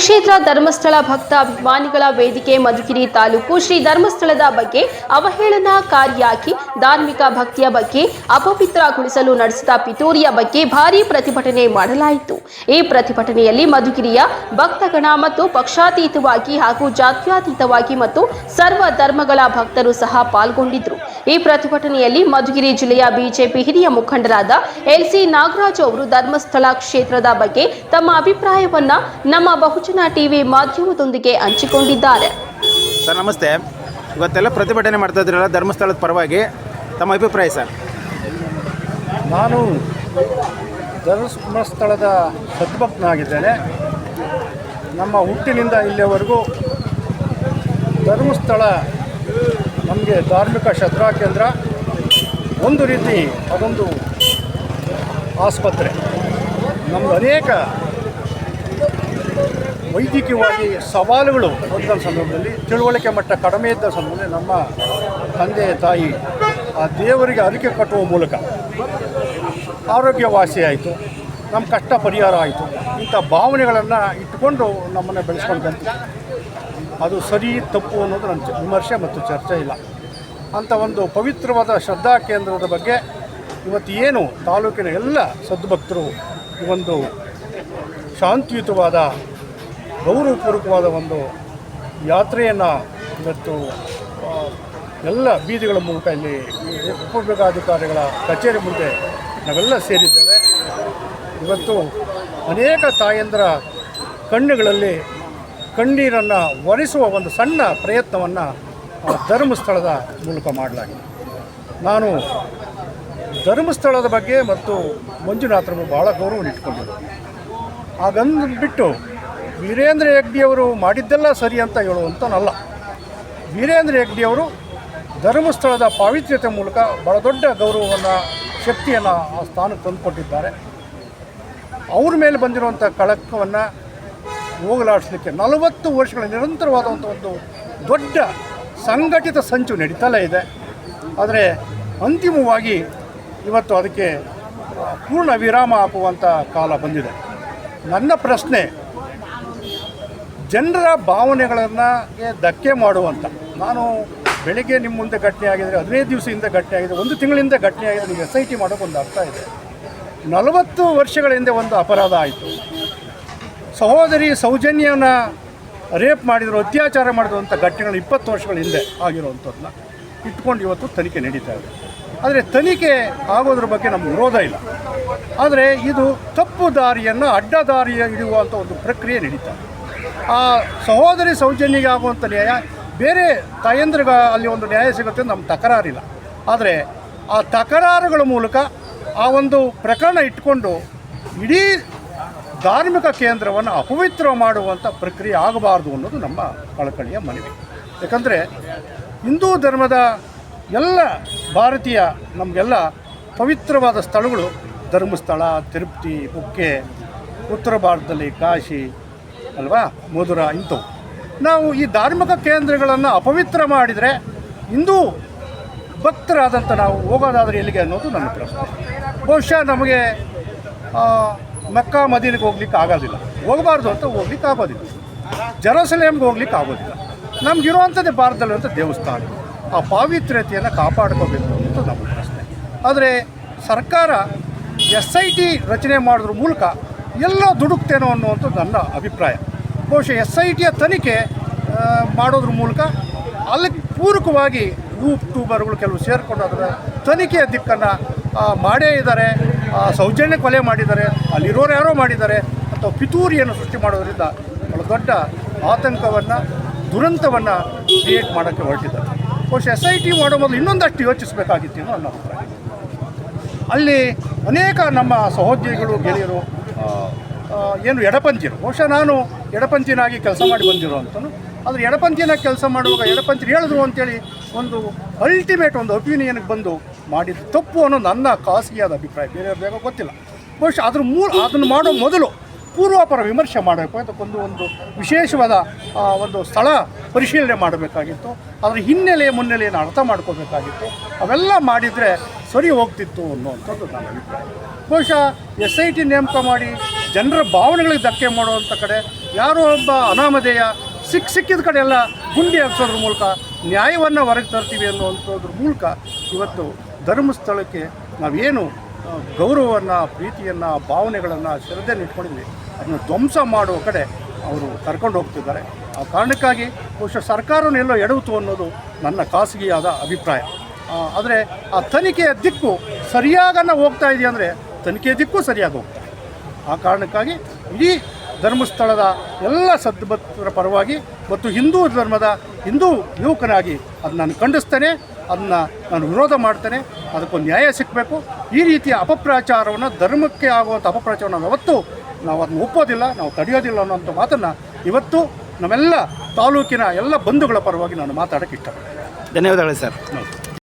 ಕ್ಷೇತ್ರ ಧರ್ಮಸ್ಥಳ ಭಕ್ತ ಅಭಿಮಾನಿಗಳ ವೇದಿಕೆ ಮಧುಗಿರಿ ತಾಲೂಕು ಶ್ರೀ ಧರ್ಮಸ್ಥಳದ ಬಗ್ಗೆ ಅವಹೇಳನಕಾರಿಯಾಗಿ ಧಾರ್ಮಿಕ ಭಕ್ತಿಯ ಬಗ್ಗೆ ಅಪವಿತ್ರಗೊಳಿಸಲು ನಡೆಸಿದ ಪಿತೂರಿಯ ಬಗ್ಗೆ ಭಾರೀ ಪ್ರತಿಭಟನೆ ಮಾಡಲಾಯಿತು. ಈ ಪ್ರತಿಭಟನೆಯಲ್ಲಿ ಮಧುಗಿರಿಯ ಭಕ್ತಗಣ ಮತ್ತು ಪಕ್ಷಾತೀತವಾಗಿ ಹಾಗೂ ಜಾತ್ಯತೀತವಾಗಿ ಮತ್ತು ಸರ್ವ ಧರ್ಮಗಳ ಭಕ್ತರು ಸಹ ಪಾಲ್ಗೊಂಡಿದ್ದರು. ಈ ಪ್ರತಿಭಟನೆಯಲ್ಲಿ ಮಧುಗಿರಿ ಜಿಲ್ಲೆಯ ಬಿಜೆಪಿ ಹಿರಿಯ ಮುಖಂಡರಾದ ಎಲ್.ಸಿ. ನಾಗರಾಜು ಅವರು ಧರ್ಮಸ್ಥಳ ಕ್ಷೇತ್ರದ ಬಗ್ಗೆ ತಮ್ಮ ಅಭಿಪ್ರಾಯವನ್ನ ನಮ್ಮ ಬಹುಜನ ಟಿವಿ ಮಾಧ್ಯಮದೊಂದಿಗೆ ಹಂಚಿಕೊಂಡಿದ್ದಾರೆ. ಸರ್ ನಮಸ್ತೆ. ಇವತ್ತೆಲ್ಲ ಪ್ರತಿಭಟನೆ ಮಾಡ್ತಾ ಇದ್ರಲ್ಲ ಧರ್ಮಸ್ಥಳದ ಪರವಾಗಿ, ತಮ್ಮ ಅಭಿಪ್ರಾಯ ಸರ್? ನಾನು ಧರ್ಮಸ್ಥಳದ ಸದ್ಭಕ್ತನಾಗಿದ್ದೇನೆ. ನಮ್ಮ ಹುಟ್ಟಿನಿಂದ ಇಲ್ಲಿಯವರೆಗೂ ಧರ್ಮಸ್ಥಳ ನಮಗೆ ಧಾರ್ಮಿಕ ಶ್ರದ್ಧಾ ಕೇಂದ್ರ, ಒಂದು ರೀತಿ ಅದೊಂದು ಆಸ್ಪತ್ರೆ. ನಮ್ಮದು ಅನೇಕ ವೈದ್ಯಕೀಯವಾಗಿ ಸವಾಲುಗಳು ಬಂದ ಸಂದರ್ಭದಲ್ಲಿ, ತಿಳುವಳಿಕೆ ಮಟ್ಟ ಕಡಿಮೆ ಇದ್ದ ಸಂದರ್ಭದಲ್ಲಿ ನಮ್ಮ ತಂದೆ ತಾಯಿ ಆ ದೇವರಿಗೆ ಅರಿಕೆ ಕಟ್ಟುವ ಮೂಲಕ ಆರೋಗ್ಯವಾಸಿ ಆಯಿತು, ನಮ್ಮ ಕಷ್ಟ ಪರಿಹಾರ ಆಯಿತು. ಇಂಥ ಭಾವನೆಗಳನ್ನು ಇಟ್ಟುಕೊಂಡು ನಮ್ಮನ್ನು ಬೆಳೆಸ್ಕೊಂಡು ಬಂತು. ಅದು ಸರಿ ತಪ್ಪು ಅನ್ನೋದು ನನ್ನ ವಿಮರ್ಶೆ ಮತ್ತು ಚರ್ಚೆ ಇಲ್ಲ. ಅಂಥ ಒಂದು ಪವಿತ್ರವಾದ ಶ್ರದ್ಧಾ ಕೇಂದ್ರದ ಬಗ್ಗೆ ಇವತ್ತು ಏನು ತಾಲೂಕಿನ ಎಲ್ಲ ಸದ್ಭಕ್ತರು ಈ ಒಂದು ಶಾಂತಿಯುತವಾದ ಗೌರವಪೂರ್ವಕವಾದ ಒಂದು ಯಾತ್ರೆಯನ್ನು ಇವತ್ತು ಎಲ್ಲ ಬೀದಿಗಳ ಮೂಲಕ ಇಲ್ಲಿ ಉಪವಿಭಾಗಾಧಿಕಾರಿಗಳ ಕಚೇರಿ ಮುಂದೆ ನಾವೆಲ್ಲ ಸೇರಿದ್ದೇವೆ. ಇವತ್ತು ಅನೇಕ ತಾಯಂದಿರ ಕಣ್ಣುಗಳಲ್ಲಿ ಕಣ್ಣೀರನ್ನು ಒರೆಸುವ ಒಂದು ಸಣ್ಣ ಪ್ರಯತ್ನವನ್ನು ಧರ್ಮಸ್ಥಳದ ಮೂಲಕ ಮಾಡಲಾಗಿದೆ. ನಾನು ಧರ್ಮಸ್ಥಳದ ಬಗ್ಗೆ ಮತ್ತು ಮಂಜುನಾಥರ ಬಗ್ಗೆ ಭಾಳ ಗೌರವವನ್ನು ಇಟ್ಕೊಂಡಿದ್ದೆ. ಹಾಗಂದ್ಬಿಟ್ಟು ವೀರೇಂದ್ರ ಹೆಗ್ಗಡೆಯವರು ಮಾಡಿದ್ದೆಲ್ಲ ಸರಿ ಅಂತ ಹೇಳುವಂಥನಲ್ಲ. ವೀರೇಂದ್ರ ಹೆಗ್ಗಡೆಯವರು ಧರ್ಮಸ್ಥಳದ ಪಾವಿತ್ರ್ಯತೆ ಮೂಲಕ ಭಾಳ ದೊಡ್ಡ ಗೌರವವನ್ನು, ಶಕ್ತಿಯನ್ನು ಆ ಸ್ಥಾನಕ್ಕೆ ತಂದುಕೊಟ್ಟಿದ್ದಾರೆ. ಅವ್ರ ಮೇಲೆ ಬಂದಿರುವಂಥ ಕಳಂಕವನ್ನು ಹೋಗಲಾಡಿಸಲಿಕ್ಕೆ 40 ವರ್ಷಗಳ ನಿರಂತರವಾದಂಥ ಒಂದು ದೊಡ್ಡ ಸಂಘಟಿತ ಸಂಚು ನಡೀತಲೇ ಇದೆ. ಆದರೆ ಅಂತಿಮವಾಗಿ ಇವತ್ತು ಅದಕ್ಕೆ ಪೂರ್ಣ ವಿರಾಮ ಹಾಕುವಂಥ ಕಾಲ ಬಂದಿದೆ. ನನ್ನ ಪ್ರಶ್ನೆ, ಜನರ ಭಾವನೆಗಳನ್ನು ಧಕ್ಕೆ ಮಾಡುವಂಥ, ನಾನು ಬೆಳಿಗ್ಗೆ ನಿಮ್ಮ ಮುಂದೆ ಘಟನೆ ಆಗಿದರೆ 15 ದಿವಸದಿಂದ ಘಟನೆ ಆಗಿದೆ, 1 ತಿಂಗಳಿಂದ ಘಟನೆ ಆಗಿದೆ, ನೀವು SIT ಮಾಡೋಕ್ಕೆ ಒಂದು ಅರ್ಥ ಇದೆ. 40 ವರ್ಷಗಳ ಹಿಂದೆ ಒಂದು ಅಪರಾಧ ಆಯಿತು. ಸಹೋದರಿ ಸೌಜನ್ಯನ ರೇಪ್ ಮಾಡಿದ್ರು, ಅತ್ಯಾಚಾರ ಮಾಡಿರುವಂಥ ಘಟನೆಗಳು 20 ವರ್ಷಗಳ ಹಿಂದೆ ಆಗಿರುವಂಥದ್ದನ್ನ ಇಟ್ಕೊಂಡು ಇವತ್ತು ತನಿಖೆ ನಡೀತಾ ಇದೆ. ಆದರೆ ತನಿಖೆ ಆಗೋದ್ರ ಬಗ್ಗೆ ನಮ್ಗೆ ವಿರೋಧ ಇಲ್ಲ. ಆದರೆ ಇದು ತಪ್ಪು ದಾರಿಯನ್ನು ಅಡ್ಡ ದಾರಿಯ ಹಿಡಿಯುವಂಥ ಒಂದು ಪ್ರಕ್ರಿಯೆ ನಡೀತಾ ಇದೆ. ಆ ಸಹೋದರಿ ಸೌಜನ್ಯಗೆ ಆಗುವಂಥ ನ್ಯಾಯ ಬೇರೆ ತಾಯಂದ್ರಿಗೆ ಅಲ್ಲಿ ಒಂದು ನ್ಯಾಯ ಸಿಗುತ್ತೆ ನಮ್ಮ ತಕರಾರಿಲ್ಲ. ಆದರೆ ಆ ತಕರಾರುಗಳ ಮೂಲಕ ಆ ಒಂದು ಪ್ರಕರಣ ಇಟ್ಕೊಂಡು ಇಡೀ ಧಾರ್ಮಿಕ ಕೇಂದ್ರವನ್ನು ಅಪವಿತ್ರ ಮಾಡುವಂಥ ಪ್ರಕ್ರಿಯೆ ಆಗಬಾರ್ದು ಅನ್ನೋದು ನಮ್ಮ ಕಳಕಳಿಯ ಮನವಿ. ಯಾಕಂದರೆ ಹಿಂದೂ ಧರ್ಮದ ಎಲ್ಲ ಭಾರತೀಯ ನಮಗೆಲ್ಲ ಪವಿತ್ರವಾದ ಸ್ಥಳಗಳು ಧರ್ಮಸ್ಥಳ, ತಿರುಪತಿ, ಕುಕ್ಕೆ, ಉತ್ತರ ಭಾರತದಲ್ಲಿ ಕಾಶಿ ಅಲ್ವಾ, ಮಧುರ, ಇಂಥವು. ನಾವು ಈ ಧಾರ್ಮಿಕ ಕೇಂದ್ರಗಳನ್ನು ಅಪವಿತ್ರ ಮಾಡಿದರೆ ಹಿಂದೂ ಭಕ್ತರಾದಂಥ ನಾವು ಹೋಗೋದಾದರೆ ಎಲ್ಲಿಗೆ ಅನ್ನೋದು ನನ್ನ ಪ್ರಶ್ನೆ. ಬಹುಶಃ ನಮಗೆ ಮಕ್ಕಾ ಮದೀನಕ್ಕೆ ಹೋಗ್ಲಿಕ್ಕೆ ಆಗೋದಿಲ್ಲ, ಹೋಗಬಾರ್ದು ಅಂತ ಹೋಗ್ಲಿಕ್ಕೆ ಆಗೋದಿಲ್ಲ, ಜೆರೂಸಲೇಮ್ಗೆ ಹೋಗ್ಲಿಕ್ಕೆ ಆಗೋದಿಲ್ಲ. ನಮಗಿರುವಂಥದ್ದೇ ಭಾರತದಲ್ಲಿರುವಂಥ ದೇವಸ್ಥಾನ, ಆ ಪಾವಿತ್ರ್ಯತೆಯನ್ನು ಕಾಪಾಡ್ಕೋಬೇಕು ಅನ್ನೋದು ನಮ್ಮ ಪ್ರಶ್ನೆ. ಆದರೆ ಸರ್ಕಾರ SIT ರಚನೆ ಮಾಡೋದ್ರ ಮೂಲಕ ಎಲ್ಲ ದುಡುಕ್ತೇನೋ ಅನ್ನುವಂಥದ್ದು ನನ್ನ ಅಭಿಪ್ರಾಯ. ಬಹುಶಃ SITಯ ತನಿಖೆ ಮಾಡೋದ್ರ ಮೂಲಕ ಅಲ್ಲಿ ಪೂರಕವಾಗಿ ಯೂಟ್ಯೂಬರ್ಗಳು ಕೆಲವು ಸೇರಿಕೊಂಡು ಅದರ ತನಿಖೆಯ ದಿಕ್ಕನ್ನು ಮಾಡೇ ಇದ್ದಾರೆ. ಸೌಜನ್ಯ ಕೊಲೆ ಮಾಡಿದ್ದಾರೆ, ಅಲ್ಲಿರೋರು ಯಾರೋ ಮಾಡಿದ್ದಾರೆ ಅಥವಾ ಪಿತೂರಿಯನ್ನು ಸೃಷ್ಟಿ ಮಾಡೋದರಿಂದ ಬಹಳ ದೊಡ್ಡ ಆತಂಕವನ್ನು, ದುರಂತವನ್ನು ಕ್ರಿಯೇಟ್ ಮಾಡೋಕ್ಕೆ ಹೊರಟಿದ್ದಾರೆ. ಬಹುಶಃ SIT ಮಾಡೋ ಮೊದಲು ಇನ್ನೊಂದಷ್ಟು ಯೋಚಿಸಬೇಕಾಗಿತ್ತು ಅನ್ನೋ ನನ್ನ ಅಭಿಪ್ರಾಯ. ಅಲ್ಲಿ ಅನೇಕ ನಮ್ಮ ಸಹೋದ್ಯೋಗಿಗಳು, ಗೆಳೆಯರು ಏನು ಎಡಪಂಥೀಯರು, ಬಹುಶಃ ನಾನು ಎಡಪಂಥೀಯನಾಗಿ ಕೆಲಸ ಮಾಡಿ ಬಂದಿರೋವಂಥನು. ಆದರೆ ಎಡಪಂಥೀಯನಾಗಿ ಕೆಲಸ ಮಾಡುವಾಗ ಎಡಪಂಥೀಯರು ಹೇಳಿದ್ರು ಅಂತೇಳಿ ಒಂದು ಅಲ್ಟಿಮೇಟ್ ಒಂದು ಒಪಿನಿಯನ್ಗೆ ಬಂದು ಮಾಡಿದ್ದು ತಪ್ಪು ಅನ್ನೋ ನನ್ನ ಖಾಸಗಿಯಾದ ಅಭಿಪ್ರಾಯ. ಬೇರೆಯವ್ರು ಬೇಗ ಗೊತ್ತಿಲ್ಲ. ಬಹುಶಃ ಅದನ್ನು ಮಾಡೋ ಮೊದಲು ಪೂರ್ವಾಪರ ವಿಮರ್ಶೆ ಮಾಡಬೇಕು. ಅದಕ್ಕೊಂದು ಒಂದು ವಿಶೇಷವಾದ ಒಂದು ಸ್ಥಳ ಪರಿಶೀಲನೆ ಮಾಡಬೇಕಾಗಿತ್ತು. ಅದರ ಹಿನ್ನೆಲೆ ಮುನ್ನೆಲೆಯನ್ನು ಅರ್ಥ ಮಾಡ್ಕೋಬೇಕಾಗಿತ್ತು. ಅವೆಲ್ಲ ಮಾಡಿದರೆ ಸರಿ ಹೋಗ್ತಿತ್ತು ಅನ್ನುವಂಥದ್ದು ನನ್ನ ಅಭಿಪ್ರಾಯ. ಬಹುಶಃ SIT ನೇಮಕ ಮಾಡಿ ಜನರ ಭಾವನೆಗಳಿಗೆ ಧಕ್ಕೆ ಮಾಡುವಂಥ ಕಡೆ ಯಾರೋ ಒಬ್ಬ ಅನಾಮಧೇಯ ಸಿಕ್ಕಿದ ಕಡೆ ಎಲ್ಲ ಗುಂಡಿ ಹಾಕ್ಸೋದ್ರ ಮೂಲಕ ನ್ಯಾಯವನ್ನು ಹೊರಗೆ ತರ್ತೀವಿ ಅನ್ನುವಂಥದ್ರ ಮೂಲಕ ಇವತ್ತು ಧರ್ಮಸ್ಥಳಕ್ಕೆ ನಾವೇನು ಗೌರವವನ್ನು, ಪ್ರೀತಿಯನ್ನು, ಭಾವನೆಗಳನ್ನು, ಶ್ರದ್ಧೆಯನ್ನು ಇಟ್ಕೊಂಡಿದ್ವಿ ಅದನ್ನು ಧ್ವಂಸ ಮಾಡುವ ಕಡೆ ಅವರು ಕರ್ಕೊಂಡು ಹೋಗ್ತಿದ್ದಾರೆ. ಆ ಕಾರಣಕ್ಕಾಗಿ ಬಹುಶಃ ಸರ್ಕಾರವನ್ನು ಎಲ್ಲೋ ಎಡವುತು ಅನ್ನೋದು ನನ್ನ ಖಾಸಗಿಯಾದ ಅಭಿಪ್ರಾಯ. ಆದರೆ ಆ ತನಿಖೆಯ ದಿಕ್ಕು ಸರಿಯಾಗನ್ನು ಹೋಗ್ತಾ ಇದೆಯಂದರೆ ತನಿಖೆಯ ದಿಕ್ಕು ಸರಿಯಾಗಿ ಹೋಗ್ತಾ ಇದೆ. ಆ ಕಾರಣಕ್ಕಾಗಿ ಇಡೀ ಧರ್ಮಸ್ಥಳದ ಎಲ್ಲ ಸದ್ಭಕ್ತರ ಪರವಾಗಿ ಮತ್ತು ಹಿಂದೂ ಧರ್ಮದ ಹಿಂದೂ ಯುವಕನಾಗಿ ಅದನ್ನು ನಾನು ಖಂಡಿಸ್ತೇನೆ. ಅದನ್ನು ನಾನು ವಿರೋಧ ಮಾಡ್ತೇನೆ. ಅದಕ್ಕೊಂದು ನ್ಯಾಯ ಸಿಕ್ಕಬೇಕು. ಈ ರೀತಿಯ ಅಪಪ್ರಚಾರವನ್ನು, ಧರ್ಮಕ್ಕೆ ಆಗುವಂಥ ಅಪಪ್ರಚಾರವನ್ನು ಯಾವತ್ತೂ ನಾವು ಅದನ್ನು ಒಪ್ಪೋದಿಲ್ಲ, ನಾವು ತಡೆಯೋದಿಲ್ಲ ಅನ್ನೋಂಥ ಮಾತನ್ನು ಇವತ್ತು ನಮ್ಮೆಲ್ಲ ತಾಲೂಕಿನ ಎಲ್ಲ ಬಂಧುಗಳ ಪರವಾಗಿ ನಾನು ಮಾತಾಡೋಕ್ಕೆ ಇಷ್ಟಪಡ್ತೀನಿ. ಧನ್ಯವಾದಗಳು ಸರ್.